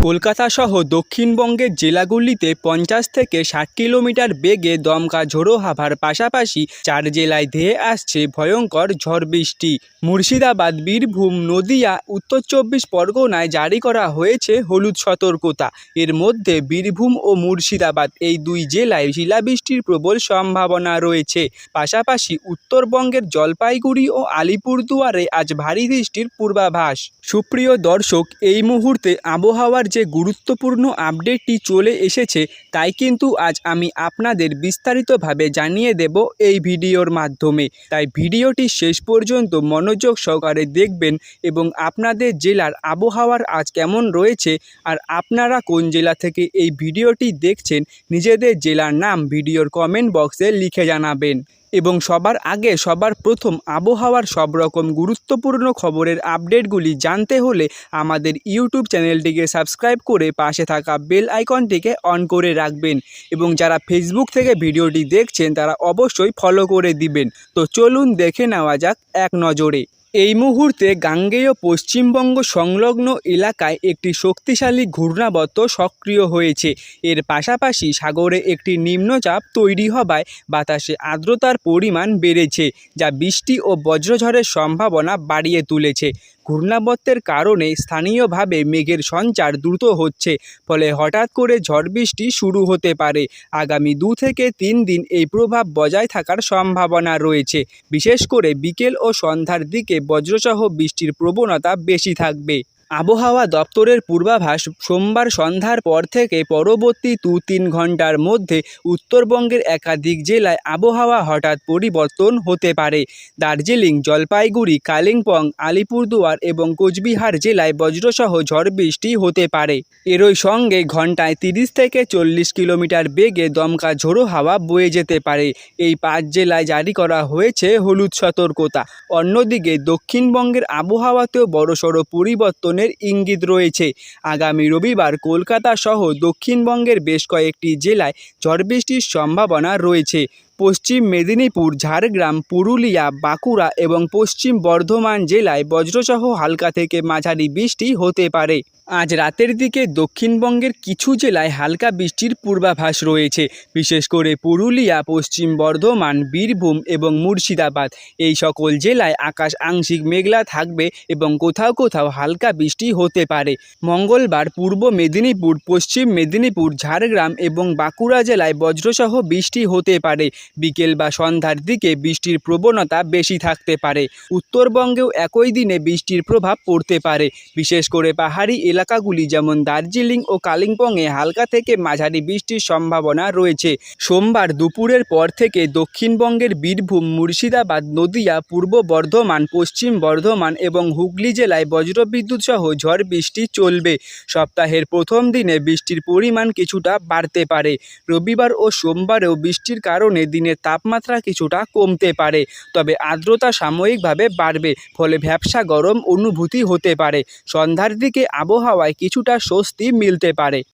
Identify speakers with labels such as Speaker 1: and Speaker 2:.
Speaker 1: কলকাতা সহ দক্ষিণবঙ্গের জেলাগুলিতে ৫০ থেকে ৬০ কিলোমিটার বেগে দমকা ঝোড়ো হাওয়ার পাশাপাশি ৪ জেলায় ধেয়ে আসছে ভয়ঙ্কর ঝড় বৃষ্টি। মুর্শিদাবাদ, বীরভূম, নদিয়া, উত্তর ২৪ পরগনায় জারি করা হয়েছে হলুদ সতর্কতা। এর মধ্যে বীরভূম ও মুর্শিদাবাদ এই দুই জেলায় শিলাবৃষ্টির প্রবল সম্ভাবনা রয়েছে। পাশাপাশি উত্তরবঙ্গের জলপাইগুড়ি ও আলিপুরদুয়ারে আজ ভারী বৃষ্টির পূর্বাভাস। সুপ্রিয় দর্শক, এই মুহূর্তে আবহাওয়ার যে গুরুত্বপূর্ণ আপডেটটি চলে এসেছে তাই কিন্তু আজ আমি আপনাদের বিস্তারিতভাবে জানিয়ে দেব এই ভিডিওর মাধ্যমে। তাই ভিডিওটি শেষ পর্যন্ত মনোযোগ সহকারে দেখবেন এবং আপনাদের জেলার আবহাওয়ার আজ কেমন রয়েছে আর আপনারা কোন জেলা থেকে এই ভিডিওটি দেখছেন নিজেদের জেলার নাম ভিডিওর কমেন্ট বক্সে লিখে জানাবেন। এবং সবার আগে সবার প্রথম আবহাওয়ার সব রকম গুরুত্বপূর্ণ খবরের আপডেটগুলি জানতে হলে আমাদের ইউটিউব চ্যানেলটিকে সাবস্ক্রাইব করে পাশে থাকা বেল আইকনটিকে অন করে রাখবেন এবং যারা ফেসবুক থেকে ভিডিওটি দেখছেন তারা অবশ্যই ফলো করে দিবেন। তো চলুন দেখে নেওয়া যাক এক নজরে। এই মুহূর্তে গাঙ্গেয় পশ্চিমবঙ্গ সংলগ্ন এলাকায় একটি শক্তিশালী ঘূর্ণাবর্ত সক্রিয় হয়েছে। এর পাশাপাশি সাগরে একটি নিম্নচাপ তৈরি হওয়ায় বাতাসে আর্দ্রতার পরিমাণ বেড়েছে, যা বৃষ্টি ও বজ্রঝড়ের সম্ভাবনা বাড়িয়ে তুলেছে। ঘূর্ণাবর্তের কারণে স্থানীয়ভাবে মেঘের সঞ্চার দ্রুত হচ্ছে, ফলে হঠাৎ করে ঝড় বৃষ্টি শুরু হতে পারে। আগামী ২ থেকে ৩ দিন এই প্রভাব বজায় থাকার সম্ভাবনা রয়েছে। বিশেষ করে বিকেল ও সন্ধ্যার দিকে বজ্রসহ বৃষ্টির প্রবণতা বেশি থাকবে। আবহাওয়া দপ্তরের পূর্বাভাস, সোমবার সন্ধ্যার পর থেকে পরবর্তী ২-৩ ঘন্টার মধ্যে উত্তরবঙ্গের একাধিক জেলায় আবহাওয়া হঠাৎ পরিবর্তন হতে পারে। দার্জিলিং, জলপাইগুড়ি, কালিম্পং, আলিপুরদুয়ার এবং কোচবিহার জেলায় বজ্রসহ ঝড় বৃষ্টি হতে পারে। এরই সঙ্গে ঘন্টায় ৩০ থেকে ৪০ কিলোমিটার বেগে দমকা ঝোড়ো হাওয়া বয়ে যেতে পারে। এই ৫ জেলায় জারি করা হয়েছে হলুদ সতর্কতা। অন্যদিকে দক্ষিণবঙ্গের আবহাওয়াতেও বড়সড় পরিবর্তন ইঙ্গিত রয়েছে। আগামী রবিবার কলকাতা সহ দক্ষিণবঙ্গের বেশ কয়েকটি জেলায় ঝড় বৃষ্টির সম্ভাবনা রয়েছে। পশ্চিম মেদিনীপুর, ঝাড়গ্রাম, পুরুলিয়া, বাঁকুড়া এবং পশ্চিম বর্ধমান জেলায় বজ্রসহ হালকা থেকে মাঝারি বৃষ্টি হতে পারে। আজ রাতের দিকে দক্ষিণবঙ্গের কিছু জেলায় হালকা বৃষ্টির পূর্বাভাস রয়েছে, বিশেষ করে পুরুলিয়া, পশ্চিম বর্ধমান, বীরভূম এবং মুর্শিদাবাদ। এই সকল জেলায় আকাশ আংশিক মেঘলা থাকবে এবং কোথাও কোথাও হালকা বৃষ্টি হতে পারে। মঙ্গলবার পূর্ব মেদিনীপুর, পশ্চিম মেদিনীপুর, ঝাড়গ্রাম এবং বাঁকুড়া জেলায় বজ্রসহ বৃষ্টি হতে পারে। বিকেল বা সন্ধ্যার দিকে বৃষ্টির প্রবণতা বেশি থাকতে পারে। উত্তরবঙ্গেও একই দিনে বৃষ্টির প্রভাব পড়তে পারে। বিশেষ করে পাহাড়ি এলাকাগুলি যেমন দার্জিলিং ও কালিম্পংয়ে হালকা থেকে মাঝারি বৃষ্টির সম্ভাবনা রয়েছে। সোমবার দুপুরের পর থেকে দক্ষিণবঙ্গের বীরভূম, মুর্শিদাবাদ, নদিয়া, পূর্ব বর্ধমান, পশ্চিম বর্ধমান এবং হুগলি জেলায় বজ্রবিদ্যুৎ সহ ঝড় বৃষ্টি চলবে। সপ্তাহের প্রথম দিনে বৃষ্টির পরিমাণ কিছুটা বাড়তে পারে। রবিবার ও সোমবারেও বৃষ্টির কারণে দিনের তাপমাত্রা কিছুটা কমতে পারে, তবে আর্দ্রতা সাময়িকভাবে বাড়বে, ফলে ভ্যাপসা গরম অনুভূতি হতে পারে। সন্ধ্যার দিকে আবহাওয়ায় কিছুটা স্বস্তি মিলতে পারে।